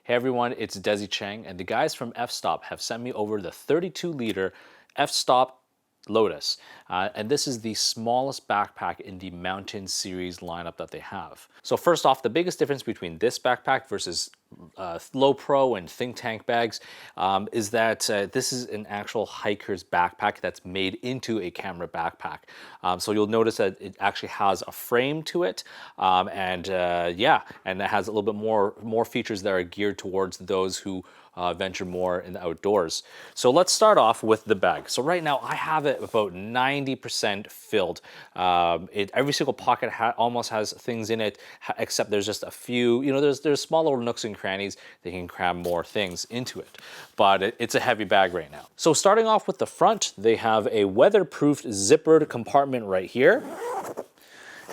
Hey everyone, it's Desy Cheng, and the guys from F-Stop have sent me over the 32-liter F-Stop Lotus. And this is the smallest backpack in the Mountain series lineup that they have. So first off, the biggest difference between this backpack versus Low Pro and Think Tank bags is that this is an actual hiker's backpack that's made into a camera backpack. So you'll notice that it actually has a frame to it, and it has a little bit more features that are geared towards those who venture more in the outdoors. So let's start off with the bag. So right now I have it about 90% filled. Every single pocket almost has things in it, except there's just a few, there's small little nooks and crannies that can cram more things into it. But it's a heavy bag right now. So starting off with the front, they have a weatherproof zippered compartment right here.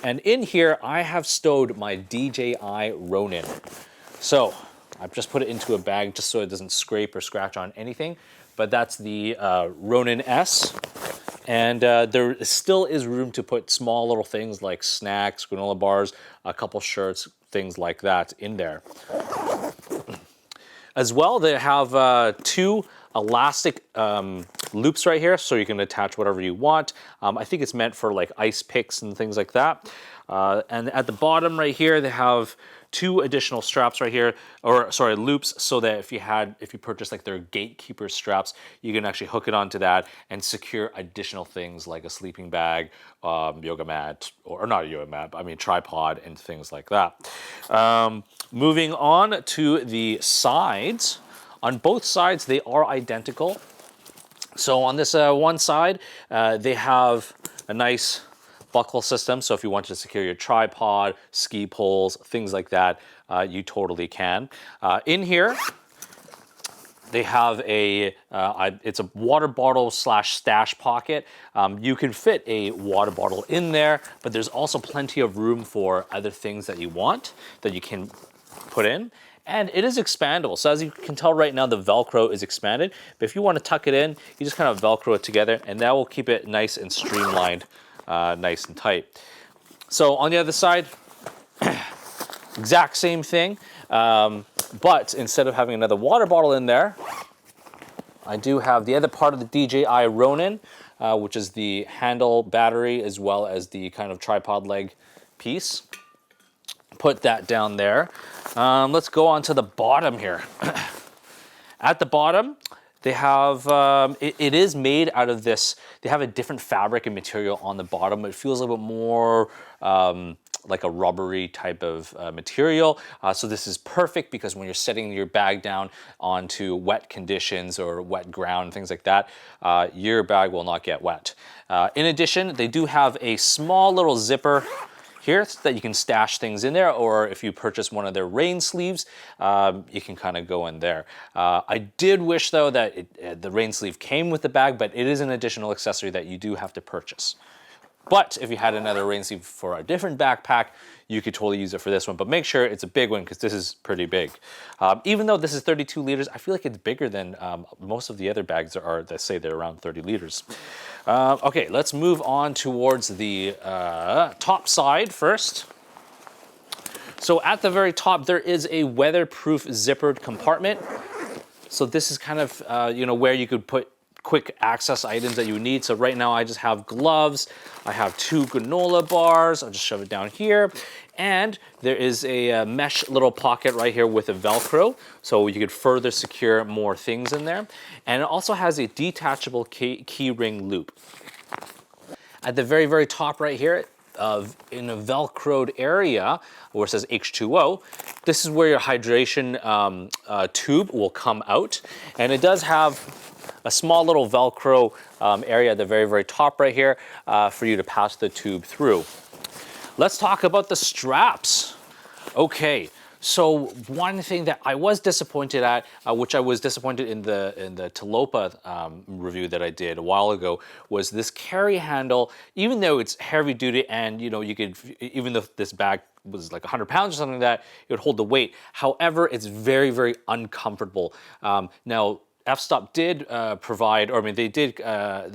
And in here, I have stowed my DJI Ronin. So I've just put it into a bag just so it doesn't scrape or scratch on anything. But that's the Ronin S. And there still is room to put small little things like snacks, granola bars, a couple shirts, things like that in there. As well, they have two elastic loops right here, so you can attach whatever you want. I think it's meant for like ice picks and things like that. And at the bottom right here, they have two additional straps right here, loops, so that if you purchase like their gatekeeper straps, you can actually hook it onto that and secure additional things like a sleeping bag, yoga mat, or not a yoga mat, but I mean tripod and things like that. Moving on to the sides. On both sides, they are identical. So on this one side, they have a nice buckle system. So if you want to secure your tripod, ski poles, things like that, you totally can. In here, they have it's a water bottle / stash pocket. You can fit a water bottle in there, but there's also plenty of room for other things that you want that you can put in. And it is expandable. So as you can tell right now, the Velcro is expanded. But if you want to tuck it in, you just kind of Velcro it together, and that will keep it nice and streamlined, nice and tight. So on the other side, exact same thing. But instead of having another water bottle in there, I do have the other part of the DJI Ronin, which is the handle battery as well as the kind of tripod leg piece. Put that down there. Let's go on to the bottom here. At the bottom, they have, it is made out of this, they have a different fabric and material on the bottom. It feels a little bit more like a rubbery type of material. So this is perfect because when you're setting your bag down onto wet conditions or wet ground, things like that, your bag will not get wet. In addition, they do have a small little zipper here that you can stash things in there, or if you purchase one of their rain sleeves, you can kind of go in there. I did wish though that the rain sleeve came with the bag, but it is an additional accessory that you do have to purchase. But if you had another rain sleeve for a different backpack, you could totally use it for this one, but make sure it's a big one because this is pretty big. Even though this is 32 liters, I feel like it's bigger than most of the other bags that say they're around 30 liters. Okay, let's move on towards the top side first. So at the very top, there is a weatherproof zippered compartment. So this is kind of, where you could put quick access items that you need. So right now I just have gloves, I have two granola bars, I'll just shove it down here, and there is a mesh little pocket right here with a Velcro, so you could further secure more things in there. And it also has a detachable key ring loop. At the very, very top right here, in a Velcroed area where it says H2O, this is where your hydration tube will come out, and it does have a small little Velcro area at the very, very top right here for you to pass the tube through. Let's talk about the straps. Okay, so one thing that I was disappointed at, which I was disappointed in the Talopa review that I did a while ago, was this carry handle. Even though it's heavy duty and you could, even though this bag was like 100 pounds or something like that, it would hold the weight. However, it's very, very uncomfortable. Now, F-Stop did provide, or I mean, they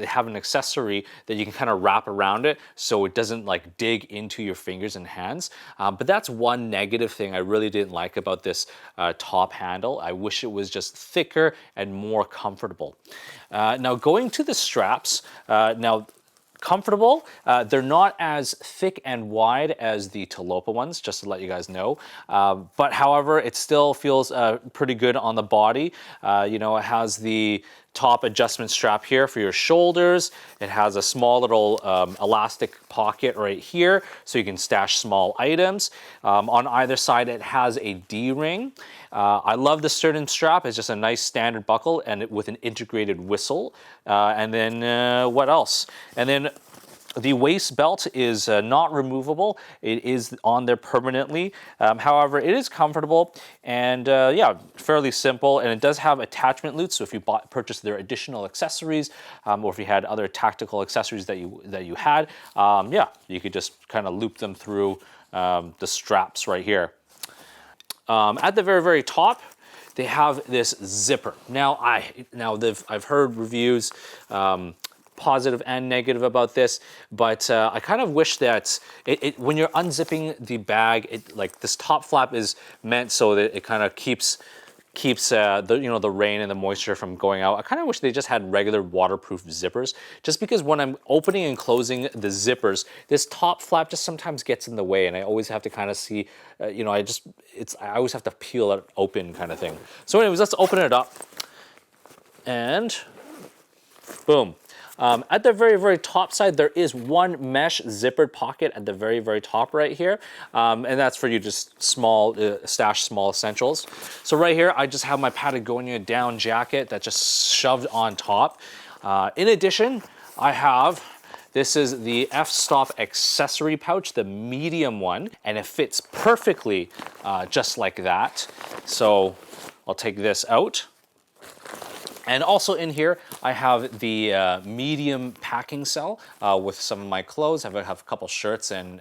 have an accessory that you can kind of wrap around it so it doesn't like dig into your fingers and hands. But that's one negative thing I really didn't like about this top handle. I wish it was just thicker and more comfortable. Now going to the straps, now comfortable. They're not as thick and wide as the Talopa ones, just to let you guys know. But however, it still feels pretty good on the body. You know, it has the top adjustment strap here for your shoulders. It has a small little elastic pocket right here, so you can stash small items. On either side, it has a D-ring. I love the sternum strap. It's just a nice standard buckle and with an integrated whistle. And then what else? And then the waist belt is not removable. It is on there permanently. However, it is comfortable and yeah, fairly simple. And it does have attachment loops. So if you purchased their additional accessories, or if you had other tactical accessories that you had, yeah, you could just kind of loop them through the straps right here. At the very, very top, they have this zipper. Now I've heard reviews, positive and negative about this, but I kind of wish that when you're unzipping the bag, like this top flap is meant so that it kind of keeps the rain and the moisture from going out. I kind of wish they just had regular waterproof zippers, just because when I'm opening and closing the zippers, this top flap just sometimes gets in the way, and I always have to kind of see, I always have to peel it open kind of thing. So anyways, let's open it up, and boom. At the very, very top side, there is one mesh zippered pocket at the very, very top right here. And that's for you just stash small essentials. So right here, I just have my Patagonia down jacket that just shoved on top. In addition, I have, this is the F-Stop accessory pouch, the medium one, and it fits perfectly just like that. So I'll take this out. And also in here, I have the medium packing cell with some of my clothes. I have a couple shirts and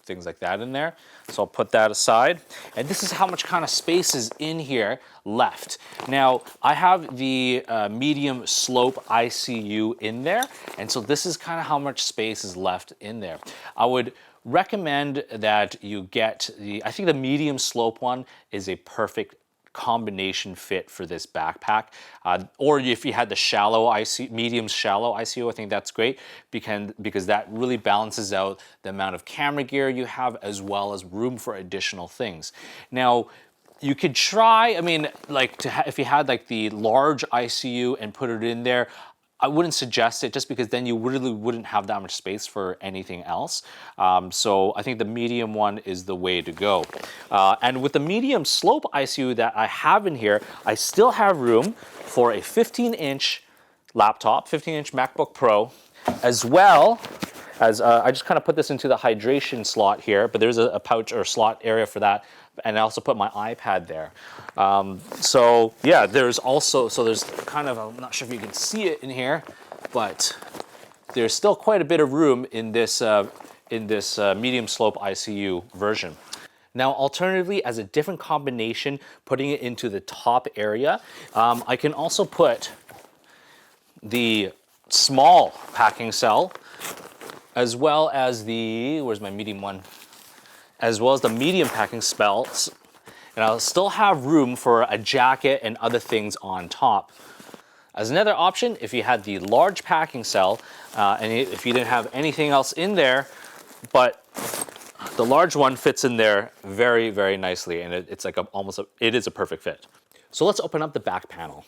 things like that in there. So I'll put that aside. And this is how much kind of space is in here left. Now, I have the medium slope ICU in there. And so this is kind of how much space is left in there. I would recommend that you get I think the medium slope one is a perfect combination fit for this backpack, or if you had the medium shallow ICU, I think that's great because that really balances out the amount of camera gear you have as well as room for additional things. Now, you could try, I mean, like if you had like the large ICU and put it in there, I wouldn't suggest it, just because then you really wouldn't have that much space for anything else. So I think the medium one is the way to go. And with the medium slope ICU that I have in here, I still have room for a 15-inch laptop, 15-inch MacBook Pro, as well as, I just kind of put this into the hydration slot here, but there's a pouch or slot area for that. And I also put my iPad there. So yeah, there's kind of, I'm not sure if you can see it in here, but there's still quite a bit of room in this medium slope ICU version. Now, alternatively, as a different combination, putting it into the top area, I can also put the small packing cell, as well as where's my medium one? As well as the medium packing spells, and I'll still have room for a jacket and other things on top. As another option, if you had the large packing cell, and if you didn't have anything else in there, but the large one fits in there very, very nicely, and it's like it is a perfect fit. So let's open up the back panel.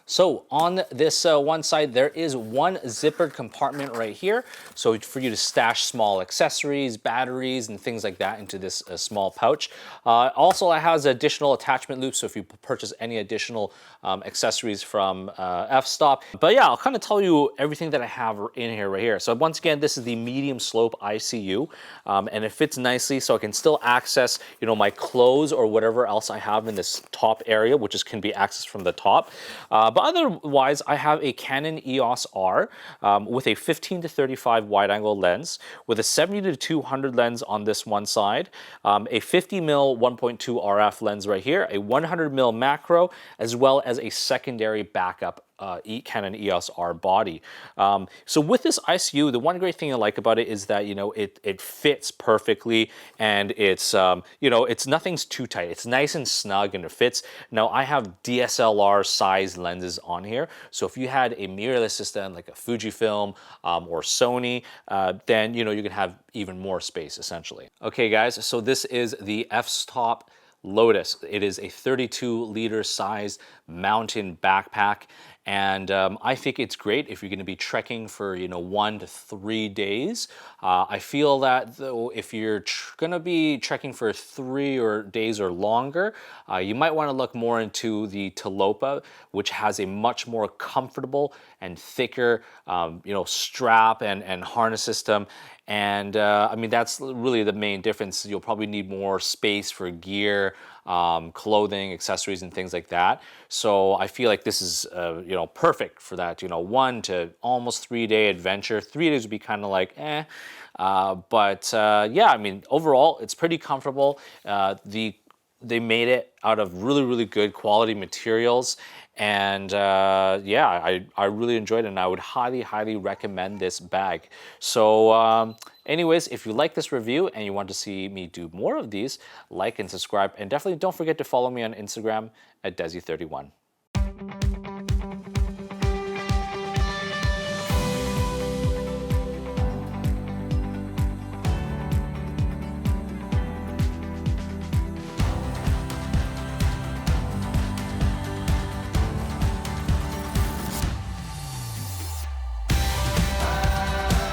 So on this one side, there is one zippered compartment right here. So for you to stash small accessories, batteries, and things like that into this small pouch. Also, it has additional attachment loops, so if you purchase any additional accessories from F-Stop. But yeah, I'll kind of tell you everything that I have in here right here. So once again, this is the medium slope ICU, and it fits nicely, so I can still access, my clothes or whatever else I have in this top area, which can be accessed from the top. But But otherwise, I have a Canon EOS R with a 15 to 35 wide-angle lens, with a 70 to 200 lens on this one side, a 50 mm 1.2 RF lens right here, a 100 mm macro, as well as a secondary backup Canon EOS R body. So with this ICU, the one great thing I like about it is that, you know, it fits perfectly, and it's, you know, it's nothing's too tight. It's nice and snug and it fits. Now I have DSLR size lenses on here. So if you had a mirrorless system like a Fujifilm or Sony, then, you know, you can have even more space essentially. Okay guys, so this is the f-stop Lotus. It is a 32-liter size mountain backpack, and I think it's great if you're going to be trekking for, you know, 1 to 3 days. I feel that though, if you're going to be trekking for 3 days or longer, you might want to look more into the Talopa, which has a much more comfortable and thicker, you know, strap and harness system. And I mean, that's really the main difference. You'll probably need more space for gear, clothing, accessories, and things like that. So I feel like this is, you know, perfect for that, you know, 1 to almost 3 day adventure. 3 days would be kind of like, eh. Yeah, I mean, overall, it's pretty comfortable. They made it out of really, really good quality materials. And yeah, I really enjoyed it, and I would highly, highly recommend this bag. So anyways, if you like this review and you want to see me do more of these, like and subscribe. And definitely don't forget to follow me on Instagram at Desy31.